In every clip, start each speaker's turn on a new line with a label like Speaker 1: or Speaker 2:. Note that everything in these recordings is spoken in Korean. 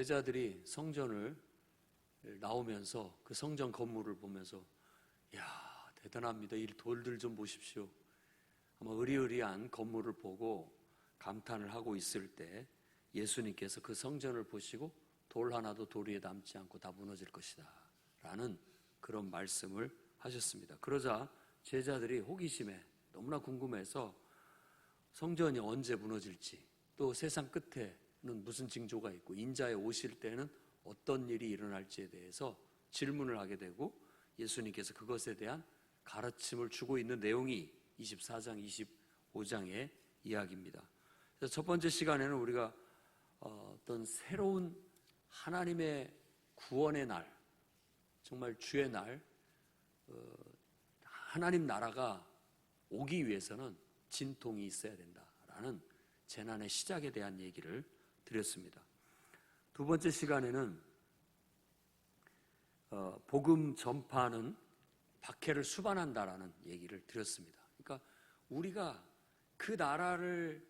Speaker 1: 제자들이 성전을 나오면서 그 성전 건물을 보면서 이야, 대단합니다. 이 돌들 좀 보십시오. 아마 으리으리한 건물을 보고 감탄을 하고 있을 때 예수님께서 그 성전을 보시고 돌 하나도 돌 위에 남지 않고 다 무너질 것이다 라는 그런 말씀을 하셨습니다. 그러자 제자들이 호기심에 너무나 궁금해서 성전이 언제 무너질지, 또 세상 끝에는 무슨 징조가 있고 인자에 오실 때는 어떤 일이 일어날지에 대해서 질문을 하게 되고, 예수님께서 그것에 대한 가르침을 주고 있는 내용이 24장, 25장의 이야기입니다. 그래서 첫 번째 시간에는 우리가 어떤 새로운 하나님의 구원의 날, 정말 주의 날, 하나님 나라가 오기 위해서는 진통이 있어야 된다라는 재난의 시작에 대한 얘기를 드렸습니다. 두 번째 시간에는 복음 전파는 박해를 수반한다라는 얘기를 드렸습니다. 그러니까 우리가 그 나라를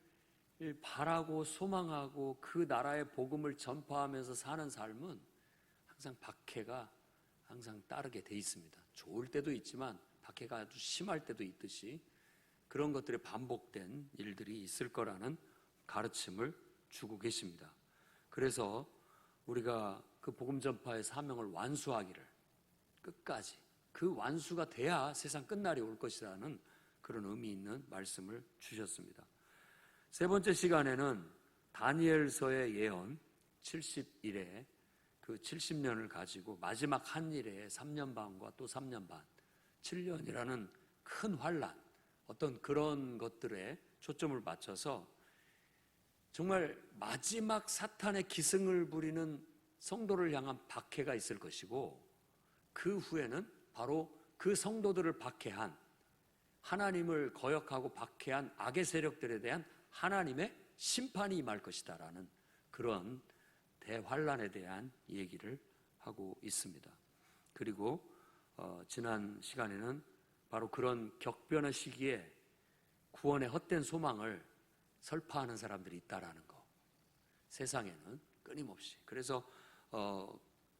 Speaker 1: 바라고 소망하고 그 나라의 복음을 전파하면서 사는 삶은 항상 박해가 항상 따르게 돼 있습니다. 좋을 때도 있지만 박해가 아주 심할 때도 있듯이 그런 것들이 반복된 일들이 있을 거라는 가르침을 주고 계십니다. 그래서 우리가 그 복음 전파의 사명을 완수하기를, 끝까지 그 완수가 돼야 세상 끝날이 올 것이라는 그런 의미 있는 말씀을 주셨습니다. 세 번째 시간에는 다니엘서의 예언 70일에 그 70년을 가지고 마지막 한 일에 3년 반과 또 3년 반, 7년이라는 큰 환난, 어떤 그런 것들에 초점을 맞춰서 정말 마지막 사탄의 기승을 부리는 성도를 향한 박해가 있을 것이고, 그 후에는 바로 그 성도들을 박해한, 하나님을 거역하고 박해한 악의 세력들에 대한 하나님의 심판이 임할 것이다 라는 그런 대환란에 대한 얘기를 하고 있습니다. 그리고 지난 시간에는 바로 그런 격변의 시기에 구원의 헛된 소망을 설파하는 사람들이 있다라는 거, 세상에는 끊임없이. 그래서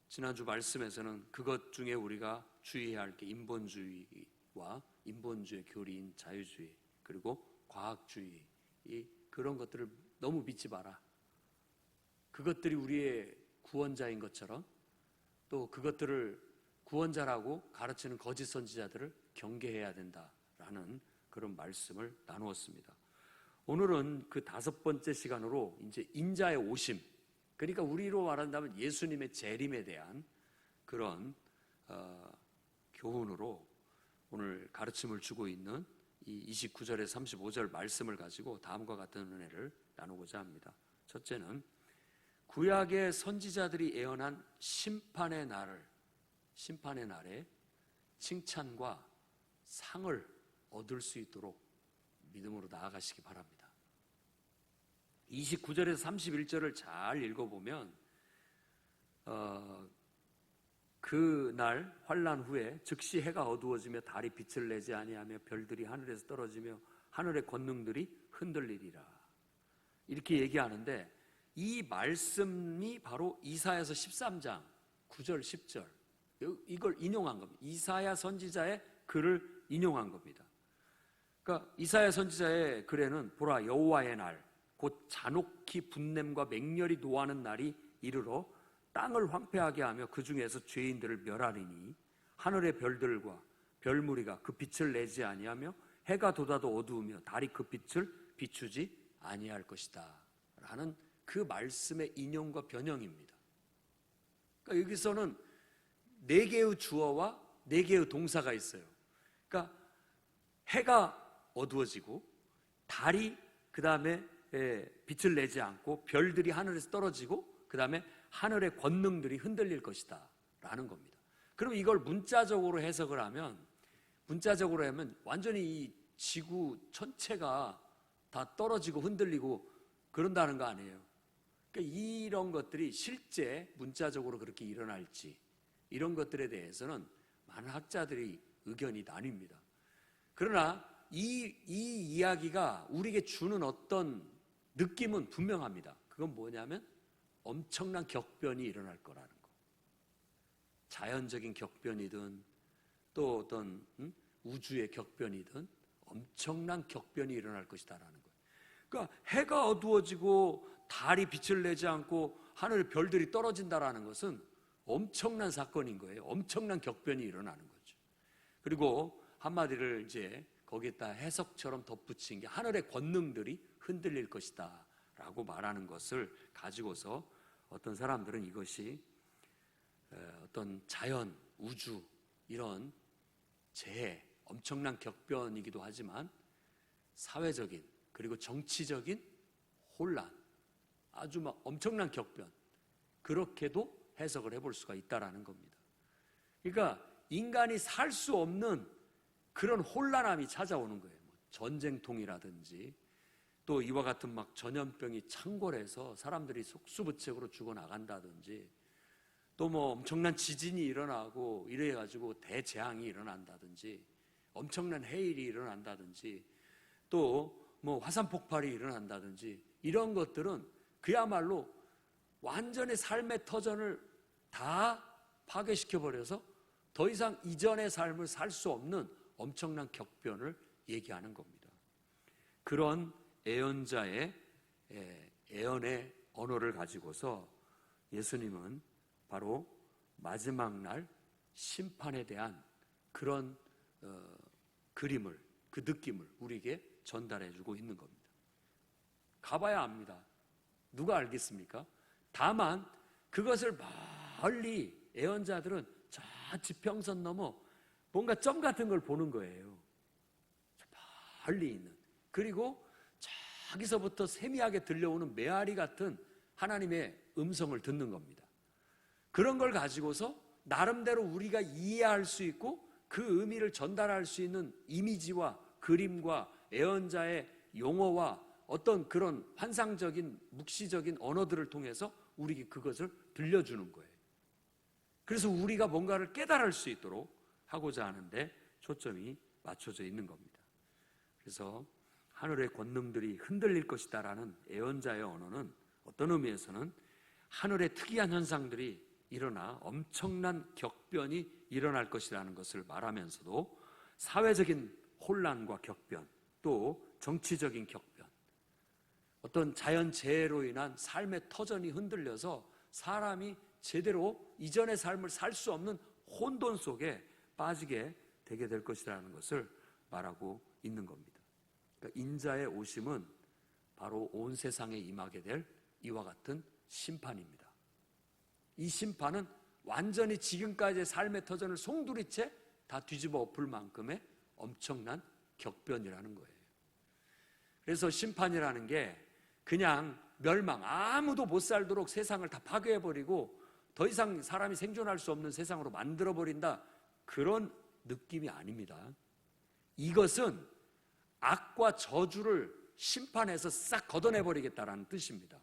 Speaker 1: 지난주 말씀에서는 그것 중에 우리가 주의해야 할 게 인본주의와 인본주의 교리인 자유주의, 그리고 과학주의, 그런 것들을 너무 믿지 마라. 그것들이 우리의 구원자인 것처럼 또 그것들을 구원자라고 가르치는 거짓 선지자들을 경계해야 된다라는 그런 말씀을 나누었습니다. 오늘은 그 다섯 번째 시간으로 이제 인자의 오심, 그러니까 우리로 말한다면 예수님의 재림에 대한 그런 교훈으로 오늘 가르침을 주고 있는 이 29절에서 35절 말씀을 가지고 다음과 같은 은혜를 나누고자 합니다. 첫째는 구약의 선지자들이 예언한 심판의 날에 칭찬과 상을 얻을 수 있도록 믿음으로 나아가시기 바랍니다. 29절에서 31절을 잘 읽어보면 그날 환난 후에 즉시 해가 어두워지며 달이 빛을 내지 아니하며 별들이 하늘에서 떨어지며 하늘의 권능들이 흔들리리라, 이렇게 얘기하는데, 이 말씀이 바로 이사야서 13장 9절 10절 이걸 인용한 겁니다. 이사야 선지자의 글을 인용한 겁니다. 그러니까 이사야 선지자의 글에는 보라, 여호와의 날 곧 잔혹히 분냄과 맹렬히 노하는 날이 이르러 땅을 황폐하게 하며 그 중에서 죄인들을 멸하리니 하늘의 별들과 별무리가 그 빛을 내지 아니하며 해가 돋아도 어두우며 달이 그 빛을 비추지 아니할 것이다 라는 그 말씀의 인용과 변형입니다. 그러니까 여기서는 네 개의 주어와 네 개의 동사가 있어요. 그러니까 해가 어두워지고 달이 그 다음에 빛을 내지 않고 별들이 하늘에서 떨어지고 그 다음에 하늘의 권능들이 흔들릴 것이다 라는 겁니다. 그럼 이걸 문자적으로 해석을 하면, 완전히 이 지구 전체가 다 떨어지고 흔들리고 그런다는 거 아니에요. 그러니까 이런 것들이 실제 문자적으로 그렇게 일어날지, 이런 것들에 대해서는 많은 학자들이 의견이 나뉩니다. 그러나 이 이야기가 우리에게 주는 어떤 느낌은 분명합니다. 그건 뭐냐면 엄청난 격변이 일어날 거라는 거. 자연적인 격변이든 또 어떤 우주의 격변이든 엄청난 격변이 일어날 것이다라는 거예요. 그러니까 해가 어두워지고 달이 빛을 내지 않고 하늘 별들이 떨어진다라는 것은 엄청난 사건인 거예요. 엄청난 격변이 일어나는 거죠. 그리고 한마디를 이제 거기에다 해석처럼 덧붙인 게 하늘의 권능들이 흔들릴 것이다 라고 말하는 것을 가지고서 어떤 사람들은 이것이 어떤 자연, 우주 이런 재해, 엄청난 격변이기도 하지만 사회적인 그리고 정치적인 혼란, 아주 막 엄청난 격변, 그렇게도 해석을 해볼 수가 있다라는 겁니다. 그러니까 인간이 살 수 없는 그런 혼란함이 찾아오는 거예요. 전쟁통이라든지 또 이와 같은 막 전염병이 창궐해서 사람들이 속수무책으로 죽어나간다든지 또 뭐 엄청난 지진이 일어나고 이래가지고 대재앙이 일어난다든지 엄청난 해일이 일어난다든지 또 뭐 화산 폭발이 일어난다든지 이런 것들은 그야말로 완전히 삶의 터전을 다 파괴시켜버려서 더 이상 이전의 삶을 살 수 없는 엄청난 격변을 얘기하는 겁니다. 그런 예언자의 예언의 언어를 가지고서 예수님은 바로 마지막 날 심판에 대한 그런 그림을, 그 느낌을 우리에게 전달해 주고 있는 겁니다. 가봐야 압니다. 누가 알겠습니까? 다만 그것을 멀리 예언자들은 저 지평선 넘어 뭔가 점 같은 걸 보는 거예요. 멀리 있는. 그리고 저기서부터 세미하게 들려오는 메아리 같은 하나님의 음성을 듣는 겁니다. 그런 걸 가지고서 나름대로 우리가 이해할 수 있고 그 의미를 전달할 수 있는 이미지와 그림과 예언자의 용어와 어떤 그런 환상적인 묵시적인 언어들을 통해서 우리에게 그것을 들려주는 거예요. 그래서 우리가 뭔가를 깨달을 수 있도록 하고자 하는데 초점이 맞춰져 있는 겁니다. 그래서 하늘의 권능들이 흔들릴 것이다라는 예언자의 언어는 어떤 의미에서는 하늘의 특이한 현상들이 일어나 엄청난 격변이 일어날 것이라는 것을 말하면서도 사회적인 혼란과 격변, 또 정치적인 격변, 어떤 자연재해로 인한 삶의 터전이 흔들려서 사람이 제대로 이전의 삶을 살 수 없는 혼돈 속에 빠지게 되게 될 것이라는 것을 말하고 있는 겁니다. 그러니까 인자의 오심은 바로 온 세상에 임하게 될 이와 같은 심판입니다. 이 심판은 완전히 지금까지의 삶의 터전을 송두리째 다 뒤집어 엎을 만큼의 엄청난 격변이라는 거예요. 그래서 심판이라는 게 그냥 멸망, 아무도 못 살도록 세상을 다 파괴해버리고 더 이상 사람이 생존할 수 없는 세상으로 만들어버린다, 그런 느낌이 아닙니다. 이것은 악과 저주를 심판해서 싹 걷어내버리겠다라는 뜻입니다.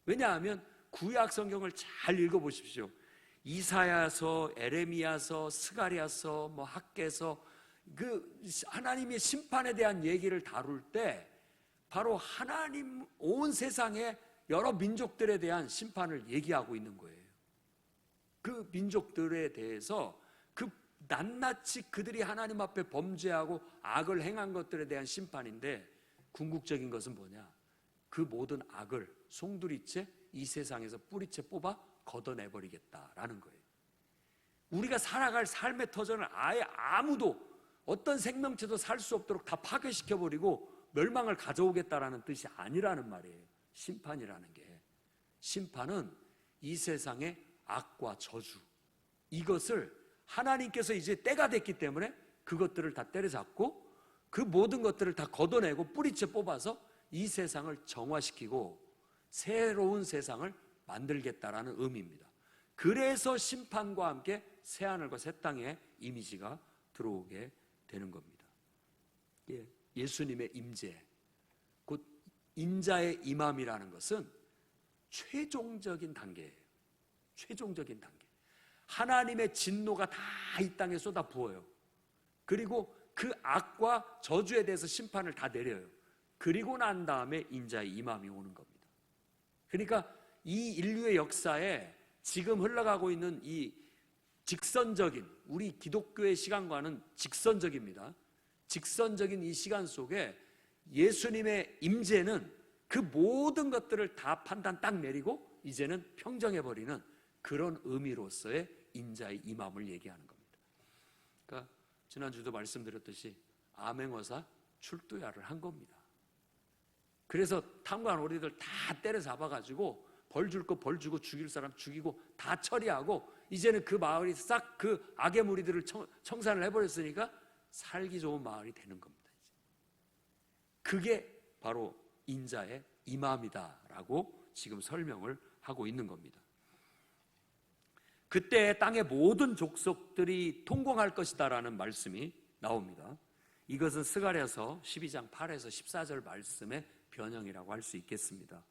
Speaker 1: 왜냐하면 구약 성경을 잘 읽어보십시오. 이사야서, 에레미야서, 스가랴서, 학개서, 그 하나님의 심판에 대한 얘기를 다룰 때 바로 하나님 온 세상의 여러 민족들에 대한 심판을 얘기하고 있는 거예요. 그 민족들에 대해서 그 낱낱이 그들이 하나님 앞에 범죄하고 악을 행한 것들에 대한 심판인데, 궁극적인 것은 뭐냐? 그 모든 악을 송두리째 이 세상에서 뿌리째 뽑아 걷어내버리겠다라는 거예요. 우리가 살아갈 삶의 터전을 아예 아무도, 어떤 생명체도 살 수 없도록 다 파괴시켜버리고 멸망을 가져오겠다라는 뜻이 아니라는 말이에요. 심판이라는 게. 심판은 이 세상의 악과 저주, 이것을 하나님께서 이제 때가 됐기 때문에 그것들을 다 때려잡고 그 모든 것들을 다 걷어내고 뿌리째 뽑아서 이 세상을 정화시키고 새로운 세상을 만들겠다라는 의미입니다. 그래서 심판과 함께 새하늘과 새 땅의 이미지가 들어오게 되는 겁니다. 예수님의 임재, 곧 인자의 임함이라는 것은 최종적인 단계예요. 최종적인 단계. 하나님의 진노가 다 이 땅에 쏟아 부어요. 그리고 그 악과 저주에 대해서 심판을 다 내려요. 그리고 난 다음에 인자의 임함이 오는 겁니다. 그러니까 이 인류의 역사에 지금 흘러가고 있는 이 직선적인, 우리 기독교의 시간과는 직선적입니다. 직선적인 이 시간 속에 예수님의 임재는 그 모든 것들을 다 판단 딱 내리고 이제는 평정해버리는 그런 의미로서의 인자의 임함을 얘기하는 겁니다. 그러니까 지난주도 말씀드렸듯이 암행어사 출두야를 한 겁니다. 그래서 탐관 오리들 다 때려잡아가지고 벌 줄 거 벌 주고 죽일 사람 죽이고 다 처리하고 이제는 그 마을이 싹 그 악의 무리들을 청산을 해버렸으니까 살기 좋은 마을이 되는 겁니다. 그게 바로 인자의 임함이다라고 지금 설명을 하고 있는 겁니다. 그때 땅의 모든 족속들이 통공할 것이다라는 말씀이 나옵니다. 이것은 스가랴서 12장 8에서 14절 말씀의 변형이라고 할 수 있겠습니다.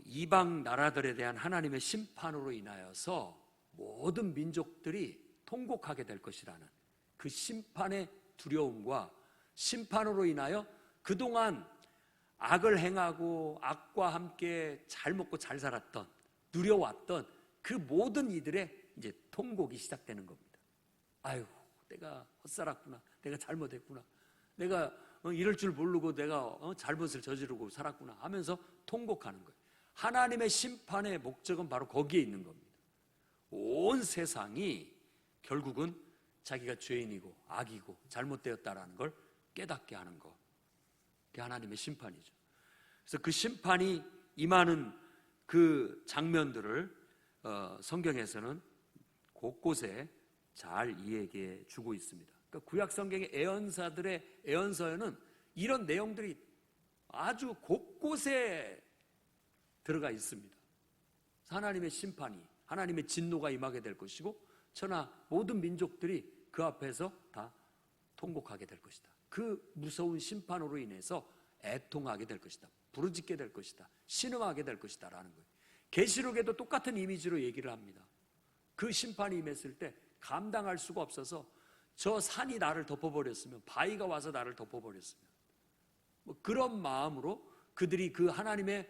Speaker 1: 이방 나라들에 대한 하나님의 심판으로 인하여서 모든 민족들이 통곡하게 될 것이라는 그 심판의 두려움과 심판으로 인하여 그동안 악을 행하고 악과 함께 잘 먹고 잘 살았던, 누려왔던 그 모든 이들의 이제 통곡이 시작되는 겁니다. 아유, 내가 헛살았구나, 내가 잘못했구나, 내가 이럴 줄 모르고 내가 잘못을 저지르고 살았구나 하면서 통곡하는 거예요. 하나님의 심판의 목적은 바로 거기에 있는 겁니다. 온 세상이 결국은 자기가 죄인이고 악이고 잘못되었다라는 걸 깨닫게 하는 것, 그게 하나님의 심판이죠. 그래서 그 심판이 임하는 그 장면들을 성경에서는 곳곳에 잘 이야기해 주고 있습니다. 그러니까 구약 성경의 예언사들의 예언서에는 이런 내용들이 아주 곳곳에 들어가 있습니다. 하나님의 심판이, 하나님의 진노가 임하게 될 것이고 천하 모든 민족들이 그 앞에서 다 통곡하게 될 것이다. 그 무서운 심판으로 인해서 애통하게 될 것이다. 부르짖게 될 것이다. 신음하게 될 것이다 라는 거예요. 계시록에도 똑같은 이미지로 얘기를 합니다. 그 심판이 임했을 때 감당할 수가 없어서 저 산이 나를 덮어버렸으면, 바위가 와서 나를 덮어버렸으면, 그런 마음으로 그들이 그 하나님의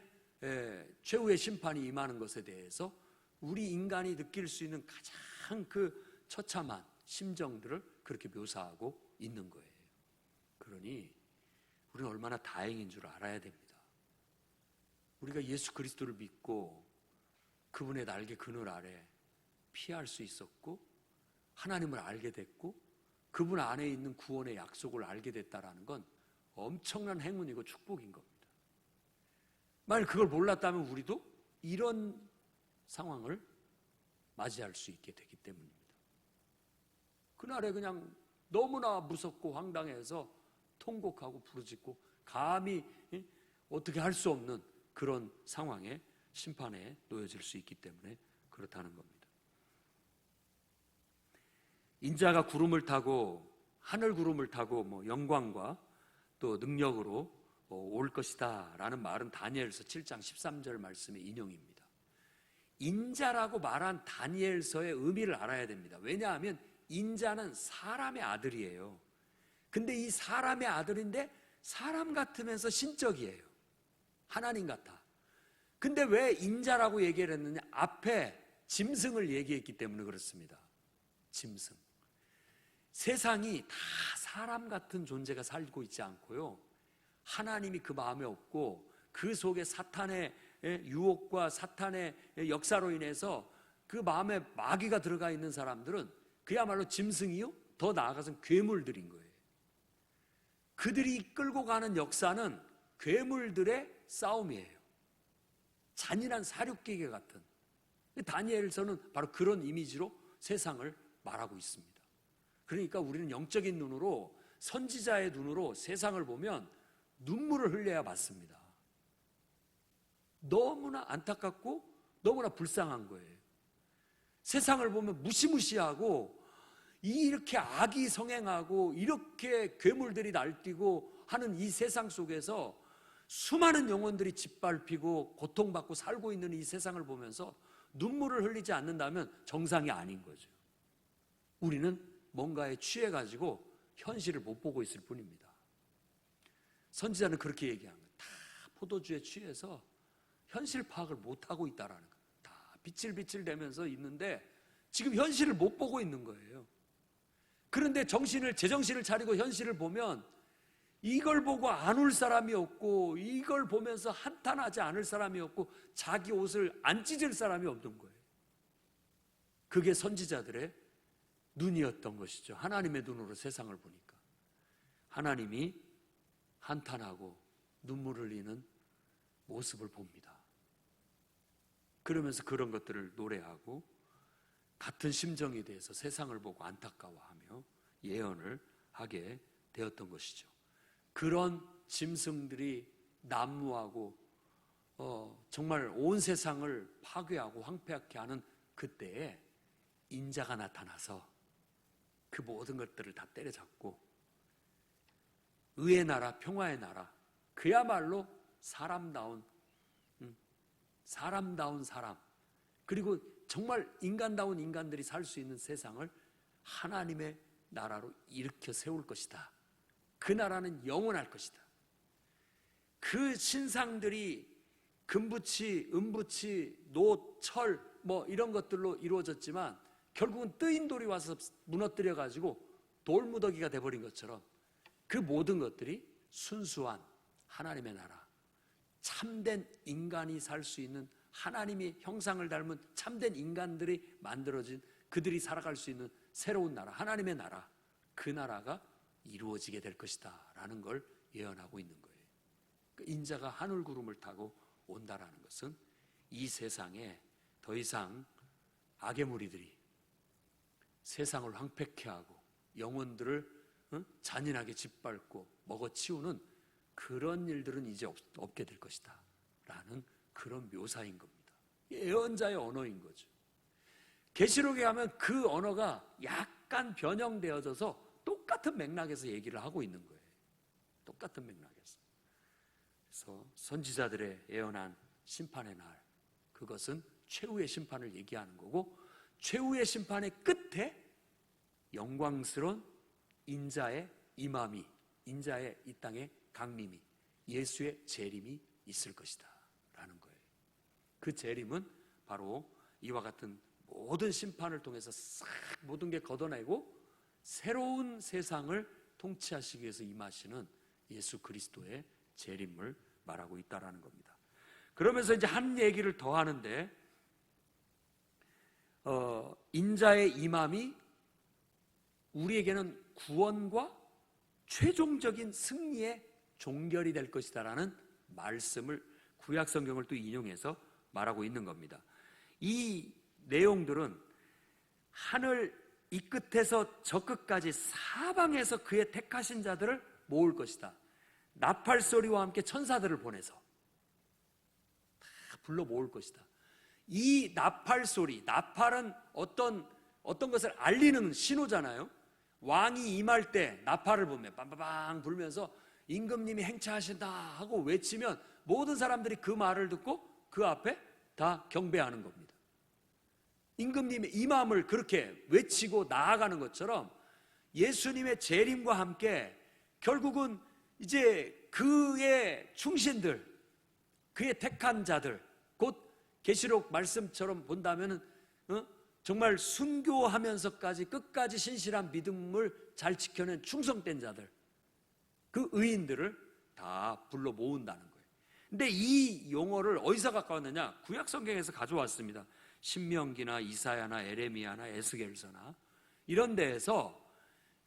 Speaker 1: 최후의 심판이 임하는 것에 대해서 우리 인간이 느낄 수 있는 가장 그 처참한 심정들을 그렇게 묘사하고 있는 거예요. 그러니 우리는 얼마나 다행인 줄 알아야 됩니다. 우리가 예수 그리스도를 믿고 그분의 날개 그늘 아래 피할 수 있었고 하나님을 알게 됐고 그분 안에 있는 구원의 약속을 알게 됐다라는 건 엄청난 행운이고 축복인 겁니다. 만약 그걸 몰랐다면 우리도 이런 상황을 맞이할 수 있게 되기 때문입니다. 그날에 그냥 너무나 무섭고 황당해서 통곡하고 부르짖고 감히 어떻게 할 수 없는 그런 상황에 심판에 놓여질 수 있기 때문에 그렇다는 겁니다. 인자가 구름을 타고 하늘 구름을 타고 영광과 또 능력으로 올 것이다 라는 말은 다니엘서 7장 13절 말씀의 인용입니다. 인자라고 말한 다니엘서의 의미를 알아야 됩니다. 왜냐하면 인자는 사람의 아들이에요. 근데 이 사람의 아들인데 사람 같으면서 신적이에요. 하나님 같아. 근데 왜 인자라고 얘기를 했느냐? 앞에 짐승을 얘기했기 때문에 그렇습니다. 짐승. 세상이 다 사람 같은 존재가 살고 있지 않고요, 하나님이 그 마음에 없고 그 속에 사탄의 유혹과 사탄의 역사로 인해서 그 마음에 마귀가 들어가 있는 사람들은 그야말로 짐승이요, 더 나아가서는 괴물들인 거예요. 그들이 끌고 가는 역사는 괴물들의 싸움이에요. 잔인한 사륙기계 같은. 다니엘서는 바로 그런 이미지로 세상을 말하고 있습니다. 그러니까 우리는 영적인 눈으로, 선지자의 눈으로 세상을 보면 눈물을 흘려야 맞습니다. 너무나 안타깝고 너무나 불쌍한 거예요. 세상을 보면 무시무시하고 이렇게 악이 성행하고 이렇게 괴물들이 날뛰고 하는 이 세상 속에서 수많은 영혼들이 짓밟히고 고통받고 살고 있는 이 세상을 보면서 눈물을 흘리지 않는다면 정상이 아닌 거죠. 우리는 뭔가에 취해가지고 현실을 못 보고 있을 뿐입니다. 선지자는 그렇게 얘기한 거예요. 다 포도주에 취해서 현실 파악을 못하고 있다라는 거예요. 다 비칠비칠대면서 있는데 지금 현실을 못 보고 있는 거예요. 그런데 제정신을 차리고 현실을 보면 이걸 보고 안 울 사람이 없고, 이걸 보면서 한탄하지 않을 사람이 없고, 자기 옷을 안 찢을 사람이 없는 거예요. 그게 선지자들의 눈이었던 것이죠. 하나님의 눈으로 세상을 보니까 하나님이 한탄하고 눈물 흘리는 모습을 봅니다. 그러면서 그런 것들을 노래하고 같은 심정에 대해서 세상을 보고 안타까워하며 예언을 하게 되었던 것이죠. 그런 짐승들이 난무하고 정말 온 세상을 파괴하고 황폐하게 하는 그때에 인자가 나타나서 그 모든 것들을 다 때려잡고 의의 나라, 평화의 나라, 그야말로 사람다운 사람, 그리고 정말 인간다운 인간들이 살 수 있는 세상을 하나님의 나라로 일으켜 세울 것이다. 그 나라는 영원할 것이다. 그 신상들이 금붙이, 은붙이, 노, 철 이런 것들로 이루어졌지만 결국은 뜨인 돌이 와서 무너뜨려 가지고 돌무더기가 돼버린 것처럼 그 모든 것들이 순수한 하나님의 나라, 참된 인간이 살 수 있는 하나님의 형상을 닮은 참된 인간들이 만들어진, 그들이 살아갈 수 있는 새로운 나라, 하나님의 나라, 그 나라가 이루어지게 될 것이다 라는 걸 예언하고 있는 거예요. 인자가 하늘 구름을 타고 온다라는 것은 이 세상에 더 이상 악의 무리들이 세상을 황폐케 하고 영혼들을 잔인하게 짓밟고 먹어치우는 그런 일들은 이제 없게 될 것이다 라는 그런 묘사인 겁니다. 예언자의 언어인 거죠. 계시록에 가면 그 언어가 약간 변형되어져서 똑같은 맥락에서 얘기를 하고 있는 거예요. 똑같은 맥락에서. 그래서 선지자들의 예언한 심판의 날, 그것은 최후의 심판을 얘기하는 거고, 최후의 심판의 끝에 영광스러운 인자의 임함이, 인자의 이 땅의 강림이, 예수의 재림이 있을 것이다 라는 거예요. 그 재림은 바로 이와 같은 모든 심판을 통해서 싹 모든 게 걷어내고 새로운 세상을 통치하시기 위해서 임하시는 예수 그리스도의 재림을 말하고 있다라는 겁니다. 그러면서 이제 한 얘기를 더 하는데, 인자의 임함이 우리에게는 구원과 최종적인 승리의 종결이 될 것이다라는 말씀을 구약 성경을 또 인용해서 말하고 있는 겁니다. 이 내용들은 하늘 이 끝에서 저 끝까지 사방에서 그의 택하신 자들을 모을 것이다. 나팔 소리와 함께 천사들을 보내서 다 불러 모을 것이다. 이 나팔 소리, 나팔은 어떤 것을 알리는 신호잖아요. 왕이 임할 때 나팔을 보면 빵빵빵 불면서 임금님이 행차하신다 하고 외치면 모든 사람들이 그 말을 듣고 그 앞에 다 경배하는 겁니다. 임금님의 임함을 그렇게 외치고 나아가는 것처럼 예수님의 재림과 함께 결국은 이제 그의 충신들, 그의 택한 자들, 곧 계시록 말씀처럼 본다면은 정말 순교하면서까지 끝까지 신실한 믿음을 잘 지켜낸 충성된 자들, 그 의인들을 다 불러 모은다는 거예요. 근데 이 용어를 어디서 갖고 왔느냐? 구약 성경에서 가져왔습니다. 신명기나 이사야나 에레미야나 에스겔서나 이런 데에서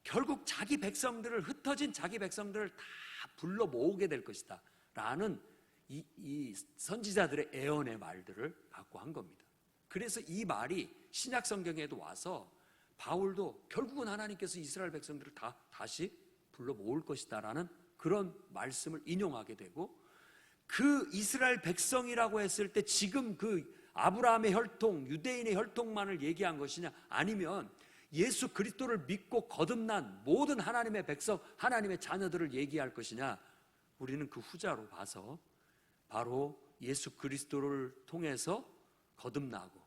Speaker 1: 결국 자기 백성들을, 흩어진 자기 백성들을 다 불러 모으게 될 것이다 라는 이 선지자들의 예언의 말들을 갖고 한 겁니다. 그래서 이 말이 신약 성경에도 와서 바울도 결국은 하나님께서 이스라엘 백성들을 다시 불러 모을 것이다 라는 그런 말씀을 인용하게 되고, 그 이스라엘 백성이라고 했을 때 지금 그 아브라함의 혈통, 유대인의 혈통만을 얘기한 것이냐, 아니면 예수 그리스도를 믿고 거듭난 모든 하나님의 백성, 하나님의 자녀들을 얘기할 것이냐, 우리는 그 후자로 봐서 바로 예수 그리스도를 통해서 거듭나고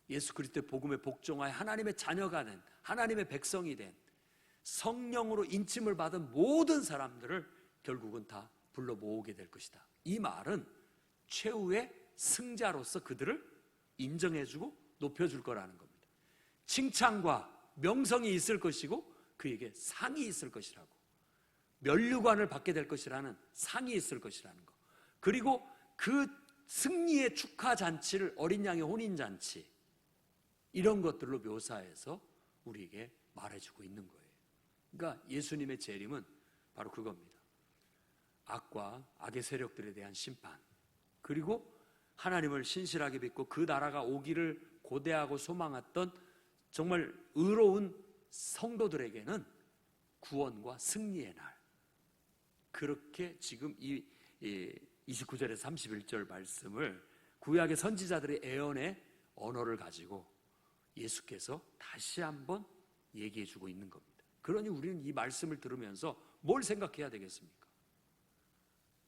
Speaker 1: 예수 그리스도의 복음에 복종하여 하나님의 자녀가 된, 하나님의 백성이 된, 성령으로 인침을 받은 모든 사람들을 결국은 다 불러 모으게 될 것이다. 이 말은 최후의 승자로서 그들을 인정해주고 높여줄 거라는 겁니다. 칭찬과 명성이 있을 것이고 그에게 상이 있을 것이라고, 면류관을 받게 될 것이라는 상이 있을 것이라는 거, 그리고 그 승리의 축하 잔치를 어린 양의 혼인 잔치, 이런 것들로 묘사해서 우리에게 말해주고 있는 거예요. 그러니까 예수님의 재림은 바로 그겁니다. 악과 악의 세력들에 대한 심판, 그리고 하나님을 신실하게 믿고 그 나라가 오기를 고대하고 소망했던 정말 의로운 성도들에게는 구원과 승리의 날, 그렇게 지금 이 29절에서 31절 말씀을 구약의 선지자들의 예언의 언어를 가지고 예수께서 다시 한번 얘기해 주고 있는 겁니다. 그러니 우리는 이 말씀을 들으면서 뭘 생각해야 되겠습니까?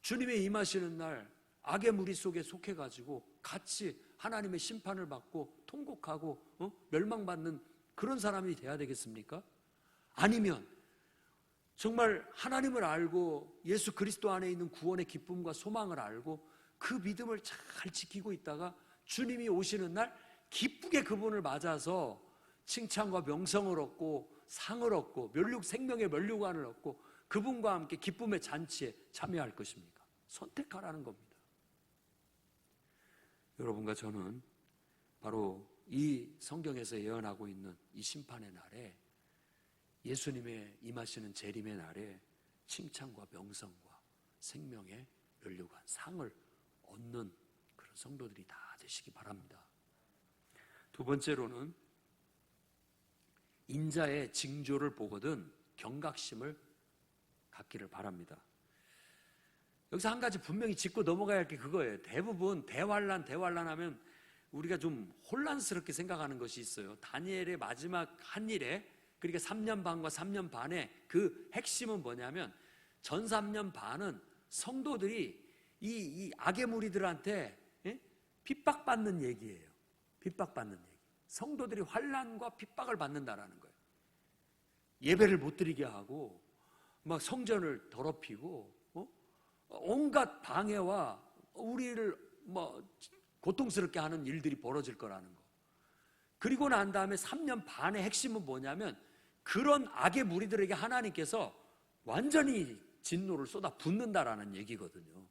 Speaker 1: 주님의 임하시는 날 악의 무리 속에 속해가지고 같이 하나님의 심판을 받고 통곡하고 멸망받는 그런 사람이 돼야 되겠습니까? 아니면 정말 하나님을 알고 예수 그리스도 안에 있는 구원의 기쁨과 소망을 알고 그 믿음을 잘 지키고 있다가 주님이 오시는 날 기쁘게 그분을 맞아서 칭찬과 명성을 얻고 상을 얻고 생명의 면류관을 얻고 그분과 함께 기쁨의 잔치에 참여할 것입니까? 선택하라는 겁니다. 여러분과 저는 바로 이 성경에서 예언하고 있는 이 심판의 날에, 예수님의 임하시는 재림의 날에 칭찬과 명성과 생명의 면류관, 상을 얻는 그런 성도들이 다 되시기 바랍니다. 두 번째로는 인자의 징조를 보거든 경각심을 갖기를 바랍니다. 여기서 한 가지 분명히 짚고 넘어가야 할 게 그거예요. 대부분 대환란 하면 우리가 좀 혼란스럽게 생각하는 것이 있어요. 다니엘의 마지막 한 일에, 그러니까 3년 반과 3년 반의 그 핵심은 뭐냐면, 전 3년 반은 성도들이 이 악의 무리들한테 핍박받는 얘기예요. 핍박받는 얘기. 성도들이 환난과 핍박을 받는다라는 거예요. 예배를 못 드리게 하고 막 성전을 더럽히고 온갖 방해와 우리를 고통스럽게 하는 일들이 벌어질 거라는 거. 그리고 난 다음에 3년 반의 핵심은 뭐냐면, 그런 악의 무리들에게 하나님께서 완전히 진노를 쏟아 붓는다라는 얘기거든요.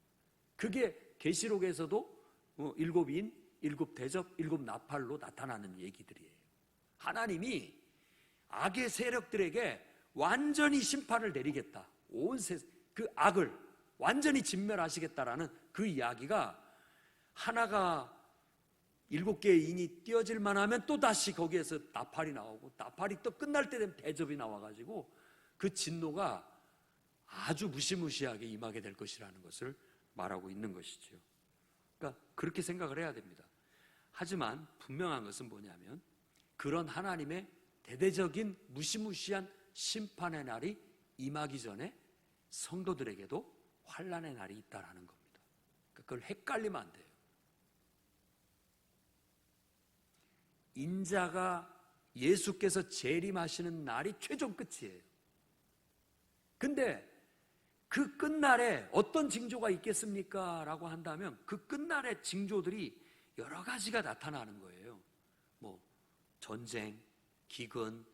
Speaker 1: 그게 계시록에서도 7인, 7대접, 7나팔로 나타나는 얘기들이에요. 하나님이 악의 세력들에게 완전히 심판을 내리겠다, 그 악을 완전히 진멸하시겠다라는 그 이야기가, 하나가 7개의 인이 띄어질만 하면 또 다시 거기에서 나팔이 나오고, 나팔이 또 끝날 때 되면 대접이 나와가지고 그 진노가 아주 무시무시하게 임하게 될 것이라는 것을 말하고 있는 것이죠. 그러니까 그렇게 생각을 해야 됩니다. 하지만 분명한 것은 뭐냐면, 그런 하나님의 대대적인 무시무시한 심판의 날이 임하기 전에 성도들에게도 환난의 날이 있다라는 겁니다. 그러니까 그걸 헷갈리면 안 돼요. 인자가 예수께서 재림하시는 날이 최종 끝이에요. 근데 그 끝날에 어떤 징조가 있겠습니까? 라고 한다면, 그 끝날의 징조들이 여러 가지가 나타나는 거예요. 전쟁, 기근,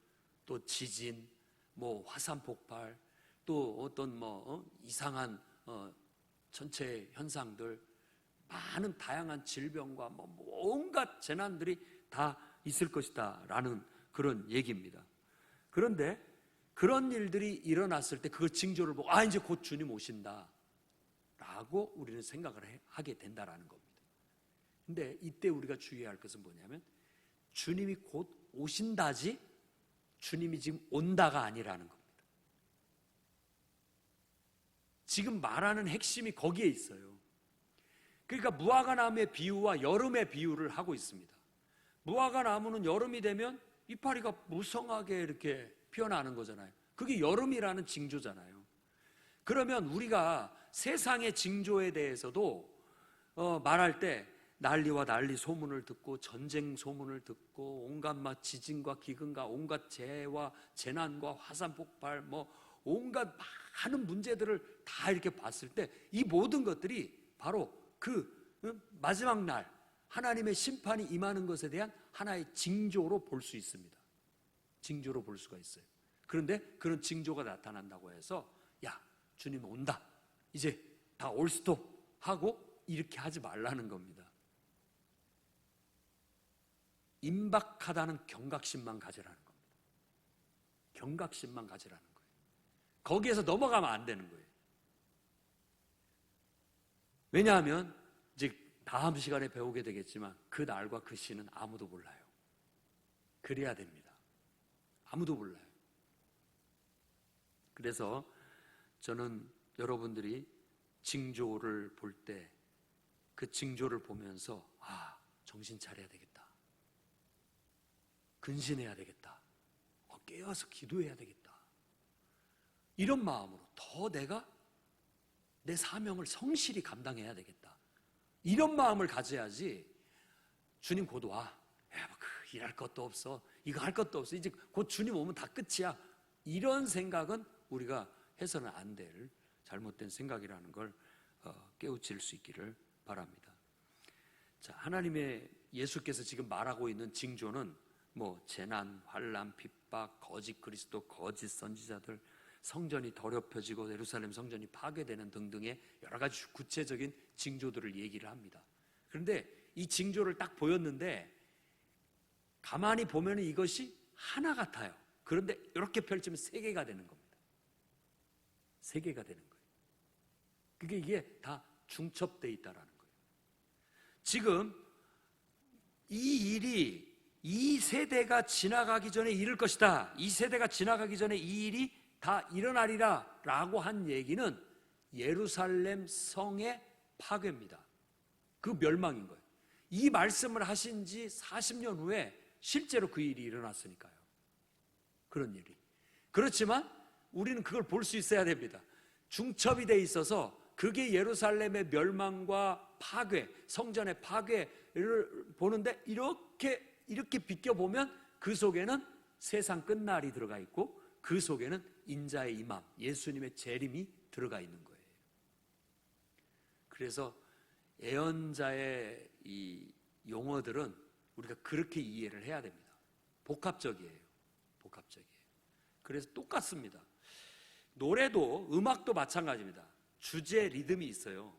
Speaker 1: 또 지진, 화산 폭발, 또 어떤 이상한 전체 현상들, 많은 다양한 질병과 온갖 재난들이 다 있을 것이다 라는 그런 얘기입니다. 그런데 그런 일들이 일어났을 때 그 징조를 보고 이제 곧 주님 오신다 라고 우리는 생각을 하게 된다라는 겁니다. 근데 이때 우리가 주의해야 할 것은 뭐냐면, 주님이 곧 오신다지 주님이 지금 온다가 아니라는 겁니다. 지금 말하는 핵심이 거기에 있어요. 그러니까 무화과 나무의 비유와 여름의 비유를 하고 있습니다. 무화과 나무는 여름이 되면 이파리가 무성하게 이렇게 피어나는 거잖아요. 그게 여름이라는 징조잖아요. 그러면 우리가 세상의 징조에 대해서도 말할 때 난리와 난리 소문을 듣고, 전쟁 소문을 듣고, 온갖 지진과 기근과 온갖 재해와 재난과 화산 폭발, 온갖 많은 문제들을 다 이렇게 봤을 때, 이 모든 것들이 바로 그 마지막 날 하나님의 심판이 임하는 것에 대한 하나의 징조로 볼 수 있습니다. 징조로 볼 수가 있어요. 그런데 그런 징조가 나타난다고 해서 야, 주님 온다, 이제 다 올 스톱 하고 이렇게 하지 말라는 겁니다. 임박하다는 경각심만 가지라는 겁니다. 경각심만 가지라는 거예요. 거기에서 넘어가면 안 되는 거예요. 왜냐하면 이제 다음 시간에 배우게 되겠지만 그 날과 그 시는 아무도 몰라요. 그래야 됩니다. 아무도 몰라요. 그래서 저는 여러분들이 징조를 볼 때 그 징조를 보면서 정신 차려야 되겠다, 근신해야 되겠다, 깨어서 기도해야 되겠다, 이런 마음으로 더 내가 내 사명을 성실히 감당해야 되겠다, 이런 마음을 가져야지 주님 곧 와, 일할 것도 없어, 이거 할 것도 없어, 이제 곧 주님 오면 다 끝이야, 이런 생각은 우리가 해서는 안 될 잘못된 생각이라는 걸 깨우칠 수 있기를 바랍니다. 자, 하나님의 예수께서 지금 말하고 있는 징조는 재난, 환난, 핍박, 거짓 그리스도, 거짓 선지자들, 성전이 더럽혀지고 예루살렘 성전이 파괴되는 등등의 여러 가지 구체적인 징조들을 얘기를 합니다. 그런데 이 징조를 딱 보였는데 가만히 보면 이것이 하나 같아요. 그런데 이렇게 펼치면 세 개가 되는 겁니다. 세 개가 되는 거예요. 이게 다 중첩되어 있다라는 거예요. 지금 이 일이 이 세대가 지나가기 전에 이를 것이다, 이 세대가 지나가기 전에 이 일이 다 일어나리라 라고 한 얘기는 예루살렘 성의 파괴입니다. 그 멸망인 거예요. 이 말씀을 하신 지 40년 후에 실제로 그 일이 일어났으니까요. 그런 일이. 그렇지만 우리는 그걸 볼 수 있어야 됩니다. 중첩이 돼 있어서 그게 예루살렘의 멸망과 파괴, 성전의 파괴를 보는데 이렇게 비껴보면 그 속에는 세상 끝날이 들어가 있고 그 속에는 인자의 임함, 예수님의 재림이 들어가 있는 거예요. 그래서 예언자의 이 용어들은 우리가 그렇게 이해를 해야 됩니다. 복합적이에요. 복합적이에요. 그래서 똑같습니다. 노래도, 음악도 마찬가지입니다. 주제 리듬이 있어요.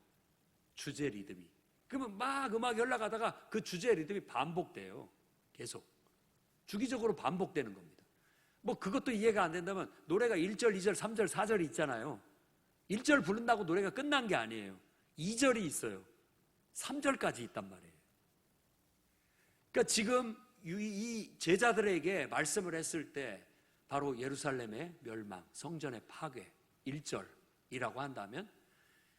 Speaker 1: 주제 리듬이. 그러면 막 음악이 흘러가다가 그 주제 리듬이 반복돼요. 계속. 주기적으로 반복되는 겁니다. 그것도 이해가 안 된다면 노래가 1절, 2절, 3절, 4절이 있잖아요. 1절 부른다고 노래가 끝난 게 아니에요. 2절이 있어요. 3절까지 있단 말이에요. 그러니까 지금 이 제자들에게 말씀을 했을 때 바로 예루살렘의 멸망, 성전의 파괴 1절이라고 한다면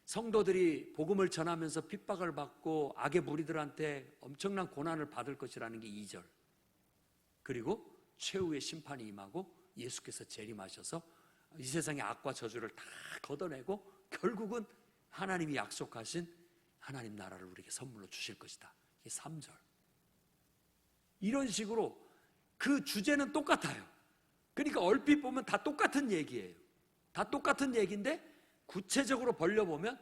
Speaker 1: 성도들이 복음을 전하면서 핍박을 받고 악의 무리들한테 엄청난 고난을 받을 것이라는 게 2절, 그리고 최후의 심판이 임하고 예수께서 재림하셔서 이 세상의 악과 저주를 다 걷어내고 결국은 하나님이 약속하신 하나님 나라를 우리에게 선물로 주실 것이다. 이게 3절. 이런 식으로 그 주제는 똑같아요. 그러니까 얼핏 보면 다 똑같은 얘기예요. 다 똑같은 얘기인데 구체적으로 벌려보면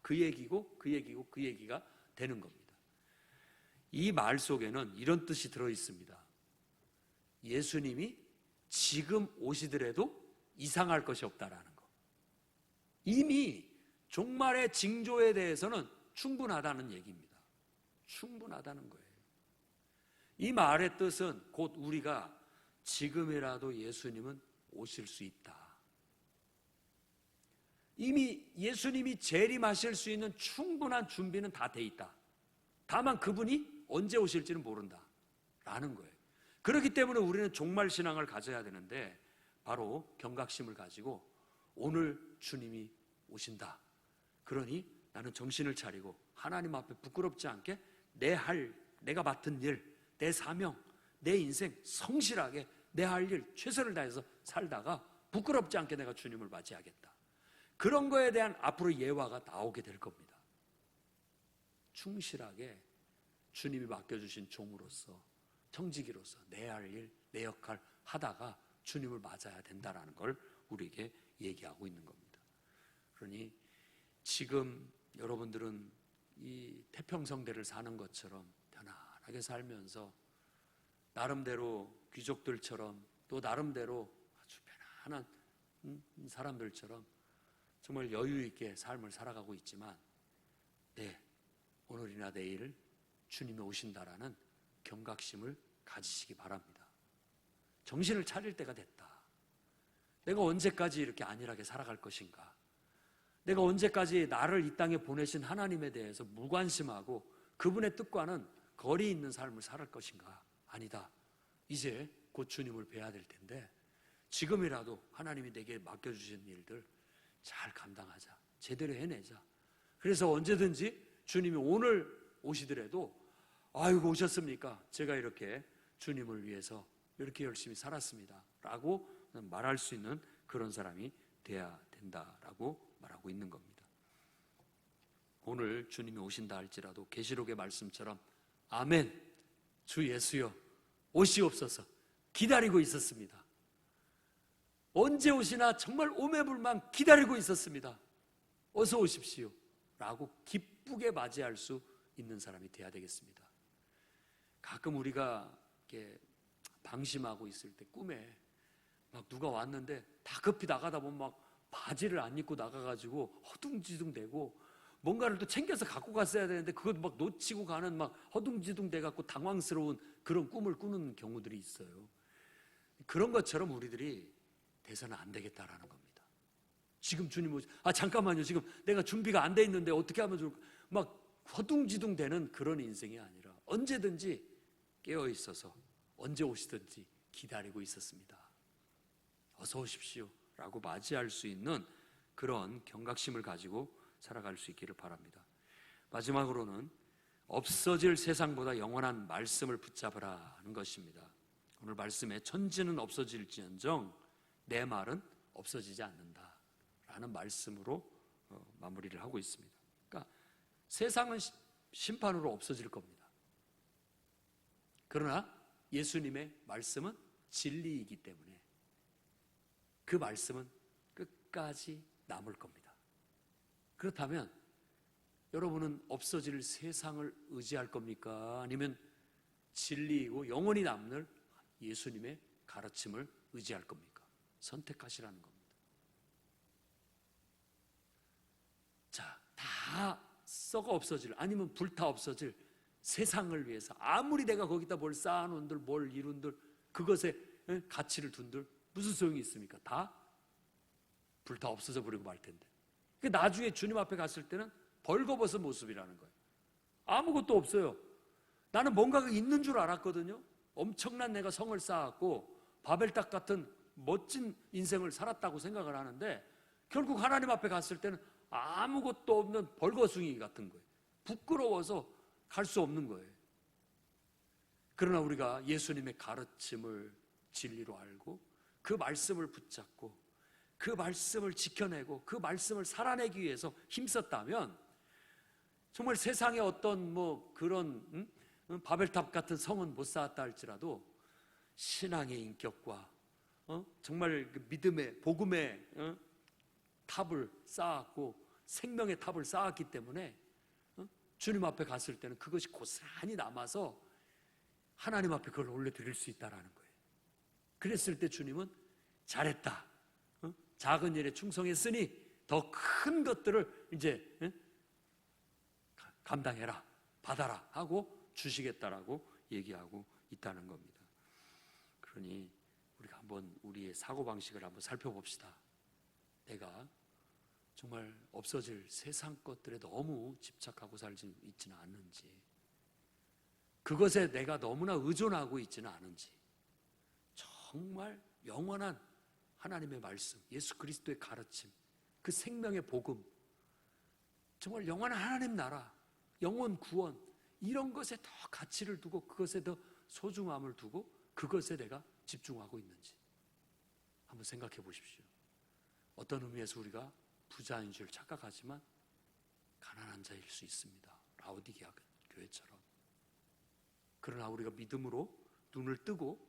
Speaker 1: 그 얘기고 그 얘기고 그 얘기가 되는 겁니다. 이 말 속에는 이런 뜻이 들어있습니다. 예수님이 지금 오시더라도 이상할 것이 없다라는 거. 이미 종말의 징조에 대해서는 충분하다는 얘기입니다. 충분하다는 거예요. 이 말의 뜻은 곧 우리가 지금이라도 예수님은 오실 수 있다. 이미 예수님이 재림하실 수 있는 충분한 준비는 다 돼 있다. 다만 그분이 언제 오실지는 모른다 라는 거예요. 그렇기 때문에 우리는 종말신앙을 가져야 되는데 바로 경각심을 가지고 오늘 주님이 오신다. 그러니 나는 정신을 차리고 하나님 앞에 부끄럽지 않게 내가 맡은 일, 내 사명, 내 인생 성실하게 내 할 일 최선을 다해서 살다가 부끄럽지 않게 내가 주님을 맞이하겠다. 그런 거에 대한 앞으로 예화가 나오게 될 겁니다. 충실하게 주님이 맡겨주신 종으로서, 청지기로서 내 할 일, 내 역할 하다가 주님을 맞아야 된다는 걸 우리에게 얘기하고 있는 겁니다. 그러니 지금 여러분들은 이 태평성대를 사는 것처럼 편안하게 살면서 나름대로 귀족들처럼 또 나름대로 아주 편안한 사람들처럼 정말 여유 있게 삶을 살아가고 있지만 오늘이나 내일 주님이 오신다라는 경각심을 가지시기 바랍니다. 정신을 차릴 때가 됐다. 내가 언제까지 이렇게 안일하게 살아갈 것인가? 내가 언제까지 나를 이 땅에 보내신 하나님에 대해서 무관심하고 그분의 뜻과는 거리 있는 삶을 살아갈 것인가? 아니다. 이제 곧 주님을 뵈야 될 텐데 지금이라도 하나님이 내게 맡겨주신 일들 잘 감당하자. 제대로 해내자. 그래서 언제든지 주님이 오늘 오시더라도 아이고 오셨습니까? 제가 이렇게 주님을 위해서 이렇게 열심히 살았습니다 라고 말할 수 있는 그런 사람이 돼야 된다라고 말하고 있는 겁니다. 오늘 주님이 오신다 할지라도 계시록의 말씀처럼 아멘 주 예수여 오시옵소서 기다리고 있었습니다. 언제 오시나 정말 오매불망 기다리고 있었습니다. 어서 오십시오 라고 기쁘게 맞이할 수 있는 사람이 돼야 되겠습니다. 가끔 우리가 이렇게 방심하고 있을 때 꿈에 막 누가 왔는데 다급히 나가다 보면 막 바지를 안 입고 나가가지고 허둥지둥 대고 뭔가를 또 챙겨서 갖고 갔어야 되는데 그것 막 놓치고 가는 막 허둥지둥 돼갖고 당황스러운 그런 꿈을 꾸는 경우들이 있어요. 그런 것처럼 우리들이 돼서는 안 되겠다라는 겁니다. 지금 주님 오시, 잠깐만요. 지금 내가 준비가 안 돼 있는데 어떻게 하면 좋을까? 막 허둥지둥 되는 그런 인생이 아니라 언제든지 깨어 있어서 언제 오시든지 기다리고 있었습니다. 어서 오십시오 라고 맞이할 수 있는 그런 경각심을 가지고 살아갈 수 있기를 바랍니다. 마지막으로는 없어질 세상보다 영원한 말씀을 붙잡으라 하는 것입니다. 오늘 말씀에 천지는 없어질지언정 내 말은 없어지지 않는다 라는 말씀으로 마무리를 하고 있습니다. 그러니까 세상은 심판으로 없어질 겁니다. 그러나 예수님의 말씀은 진리이기 때문에 그 말씀은 끝까지 남을 겁니다. 그렇다면 여러분은 없어질 세상을 의지할 겁니까? 아니면 진리이고 영원히 남을 예수님의 가르침을 의지할 겁니까? 선택하시라는 겁니다. 자, 다 썩어 없어질 아니면 불타 없어질 세상을 위해서 아무리 내가 거기다 뭘 쌓아놓은들 뭘 이룬들 그것에 가치를 둔들 무슨 소용이 있습니까? 다 불타 없어져 버리고 말 텐데. 나중에 주님 앞에 갔을 때는 벌거벗은 모습이라는 거예요. 아무것도 없어요. 나는 뭔가가 있는 줄 알았거든요. 엄청난 내가 성을 쌓았고 바벨탑 같은 멋진 인생을 살았다고 생각을 하는데 결국 하나님 앞에 갔을 때는 아무것도 없는 벌거숭이 같은 거예요. 부끄러워서 갈 수 없는 거예요. 그러나 우리가 예수님의 가르침을 진리로 알고 그 말씀을 붙잡고 그 말씀을 지켜내고 그 말씀을 살아내기 위해서 힘썼다면 정말 세상에 어떤 그런 바벨탑 같은 성은 못 쌓았다 할지라도 신앙의 인격과 정말 그 믿음의 복음의 탑을 쌓았고 생명의 탑을 쌓았기 때문에 주님 앞에 갔을 때는 그것이 고스란히 남아서 하나님 앞에 그걸 올려드릴 수 있다는 거예요. 그랬을 때 주님은 잘했다. 작은 일에 충성했으니 더 큰 것들을 이제 감당해라, 받아라 하고 주시겠다라고 얘기하고 있다는 겁니다. 그러니 우리가 한번 우리의 사고방식을 한번 살펴봅시다. 내가 정말 없어질 세상 것들에 너무 집착하고 살지 있지는 않는지, 그것에 내가 너무나 의존하고 있지는 않은지, 정말 영원한 하나님의 말씀, 예수 그리스도의 가르침, 그 생명의 복음, 정말 영원한 하나님 나라, 영원 구원, 이런 것에 더 가치를 두고 그것에 더 소중함을 두고 그것에 내가 집중하고 있는지 한번 생각해 보십시오. 어떤 의미에서 우리가 부자인 줄 착각하지만 가난한 자일 수 있습니다. 라오디게아 교회처럼. 그러나 우리가 믿음으로 눈을 뜨고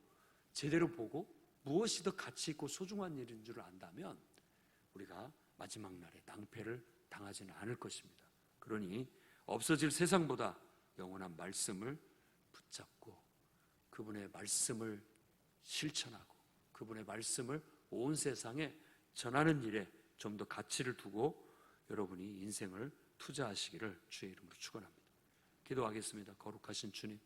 Speaker 1: 제대로 보고 무엇이 더 가치 있고 소중한 일인 줄 안다면 우리가 마지막 날에 낭패를 당하지는 않을 것입니다. 그러니 없어질 세상보다 영원한 말씀을 붙잡고 그분의 말씀을 실천하고 그분의 말씀을 온 세상에 전하는 일에 좀 더 가치를 두고 여러분이 인생을 투자하시기를 주의 이름으로 축원합니다. 기도하겠습니다. 거룩하신 주님,